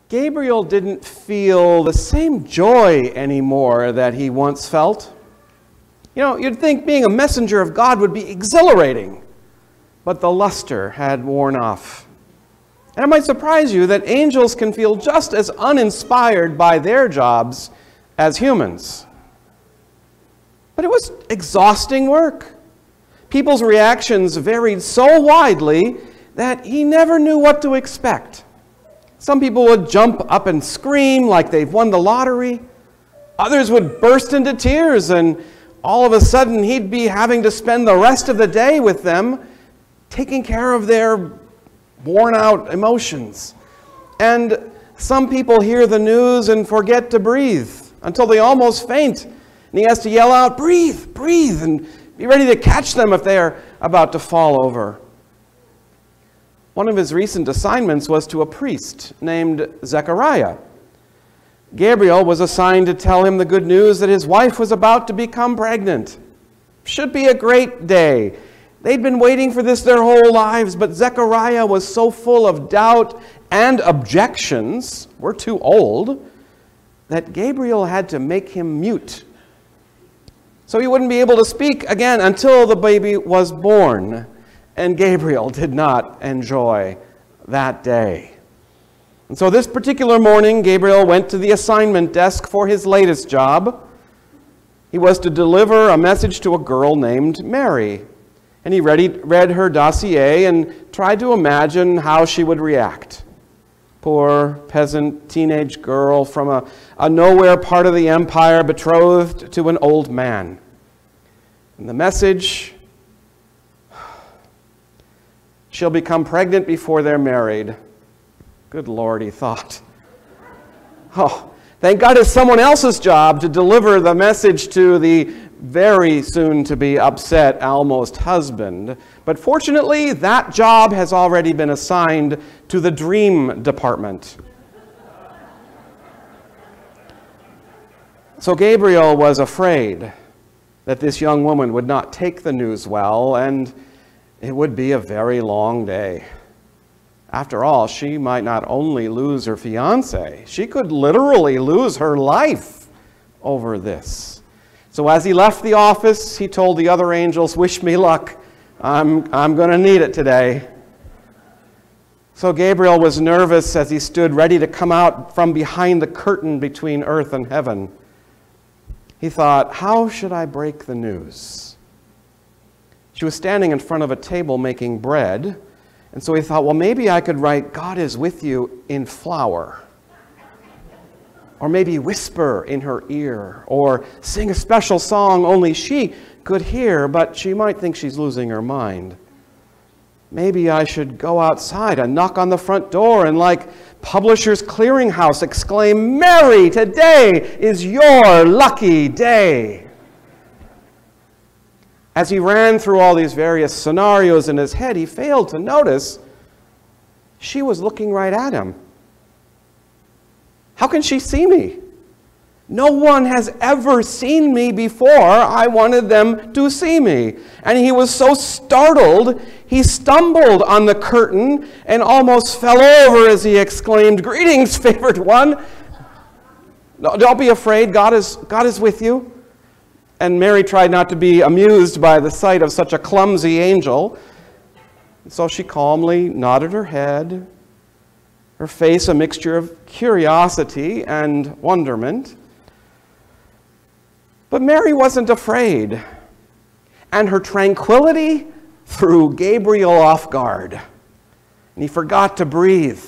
Gabriel didn't feel the same joy anymore that he once felt. You know, you'd think being a messenger of God would be exhilarating, but the luster had worn off. And it might surprise you that angels can feel just as uninspired by their jobs as humans. But it was exhausting work. People's reactions varied so widely that he never knew what to expect. Some people would jump up and scream like they've won the lottery. Others would burst into tears, and all of a sudden he'd be having to spend the rest of the day with them, taking care of their worn-out emotions. And some people hear the news and forget to breathe until they almost faint. And he has to yell out, "Breathe, breathe," and be ready to catch them if they are about to fall over. One of his recent assignments was to a priest named Zechariah. Gabriel was assigned to tell him the good news that his wife was about to become pregnant. Should be a great day. They'd been waiting for this their whole lives, but Zechariah was so full of doubt and objections, we're too old, that Gabriel had to make him mute. So he wouldn't be able to speak again until the baby was born. And Gabriel did not enjoy that day. And so this particular morning, Gabriel went to the assignment desk for his latest job. He was to deliver a message to a girl named Mary. And he read her dossier and tried to imagine how she would react. Poor peasant teenage girl from a nowhere part of the empire, betrothed to an old man. And the message: she'll become pregnant before they're married. Good Lord, he thought. Oh, thank God it's someone else's job to deliver the message to the very soon-to-be upset almost husband. But fortunately, that job has already been assigned to the dream department. So Gabriel was afraid that this young woman would not take the news well, and it would be a very long day. After all, she might not only lose her fiancé, she could literally lose her life over this. So as he left the office, he told the other angels, "Wish me luck. I'm going to need it today." So Gabriel was nervous as he stood ready to come out from behind the curtain between earth and heaven. He thought, how should I break the news? She was standing in front of a table making bread, and so he thought, well, maybe I could write, "God is with you" in flour. Or maybe whisper in her ear, or sing a special song only she could hear, but she might think she's losing her mind. Maybe I should go outside and knock on the front door and, like Publishers Clearinghouse, exclaim, "Mary, today is your lucky day." As he ran through all these various scenarios in his head, he failed to notice she was looking right at him. How can she see me? No one has ever seen me before. I wanted them to see me. And he was so startled, he stumbled on the curtain and almost fell over as he exclaimed, "Greetings, favored one." No, don't be afraid. God is with you. And Mary tried not to be amused by the sight of such a clumsy angel. So she calmly nodded her head, her face a mixture of curiosity and wonderment. But Mary wasn't afraid, and her tranquility threw Gabriel off guard. And he forgot to breathe,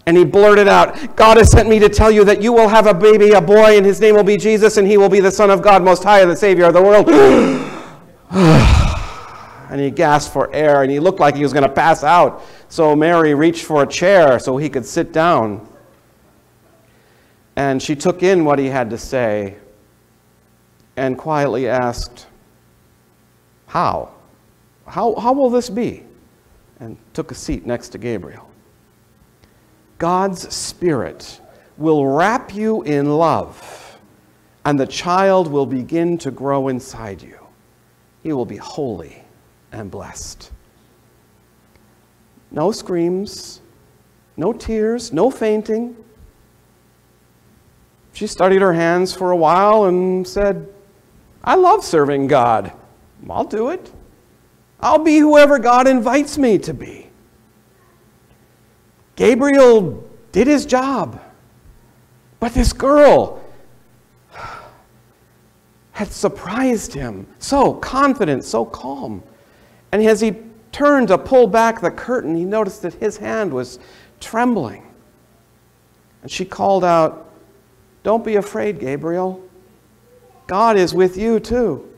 and he blurted out, "God has sent me to tell you that you will have a baby, a boy, and his name will be Jesus, and he will be the Son of God Most High and the Savior of the world." And he gasped for air, and he looked like he was going to pass out. So Mary reached for a chair so he could sit down. And she took in what he had to say and quietly asked, How will this be?" And took a seat next to Gabriel. "God's Spirit will wrap you in love, and the child will begin to grow inside you. He will be holy and blessed." No screams, no tears, no fainting, She studied her hands for a while and said, I love serving God. I'll do it. I'll be whoever God invites me to be. Gabriel did his job. But this girl had surprised him. So confident, so calm. And as he turned to pull back the curtain, he noticed that his hand was trembling. And she called out, don't be afraid, Gabriel. God is with you too.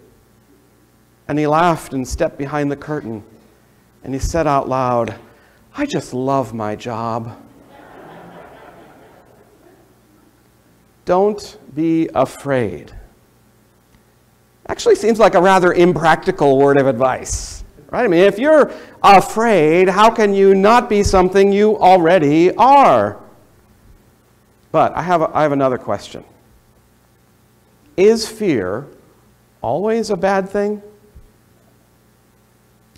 And he laughed and stepped behind the curtain. And he said out loud, I just love my job. Don't be afraid. Actually seems like a rather impractical word of advice, right? I mean, if you're afraid, how can you not be something you already are? But I have another question. Is fear always a bad thing?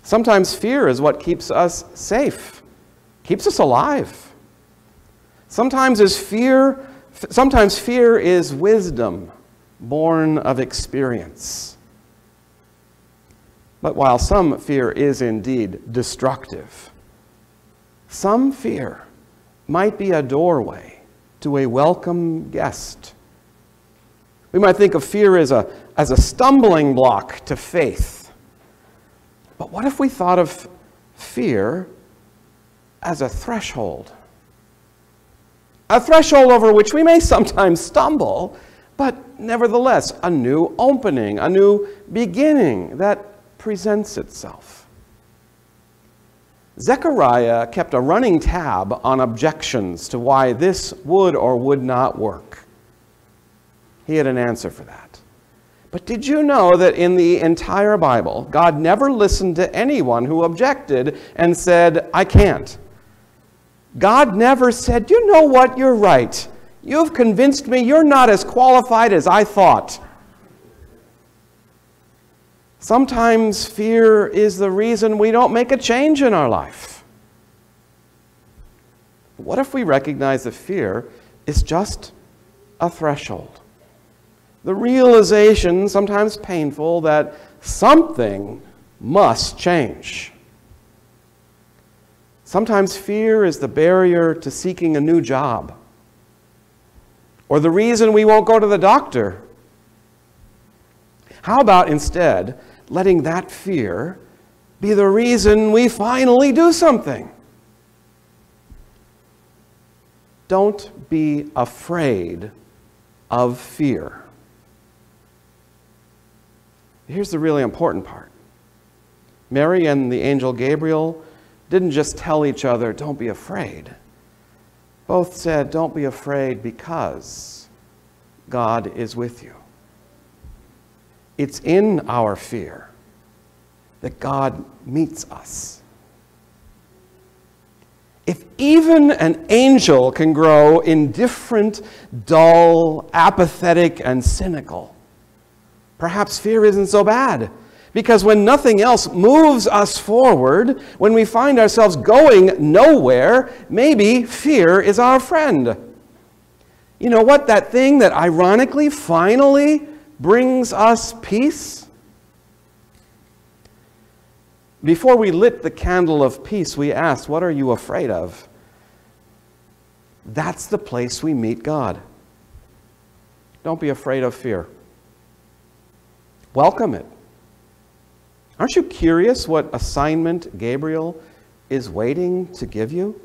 Sometimes fear is what keeps us safe, keeps us alive. Sometimes fear is wisdom born of experience. But while some fear is indeed destructive, some fear might be a doorway to a welcome guest. We might think of fear as a stumbling block to faith. But what if we thought of fear as a threshold? A threshold over which we may sometimes stumble, but nevertheless a new opening, a new beginning that presents itself. Zechariah kept a running tab on objections to why this would or would not work. He had an answer for that. But did you know that in the entire Bible, God never listened to anyone who objected and said, I can't? God never said, you know what, you're right. You've convinced me you're not as qualified as I thought. Sometimes fear is the reason we don't make a change in our life. What if we recognize that fear is just a threshold? The realization, sometimes painful, that something must change. Sometimes fear is the barrier to seeking a new job, or the reason we won't go to the doctor. How about instead letting that fear be the reason we finally do something? Don't be afraid of fear. Here's the really important part. Mary and the angel Gabriel didn't just tell each other, don't be afraid. Both said, don't be afraid because God is with you. It's in our fear that God meets us. If even an angel can grow indifferent, dull, apathetic, and cynical, perhaps fear isn't so bad. Because when nothing else moves us forward, when we find ourselves going nowhere, maybe fear is our friend. You know what? That thing that ironically finally brings us peace? Before we lit the candle of peace, we asked, what are you afraid of? That's the place we meet God. Don't be afraid of fear. Welcome it. Aren't you curious what assignment Gabriel is waiting to give you?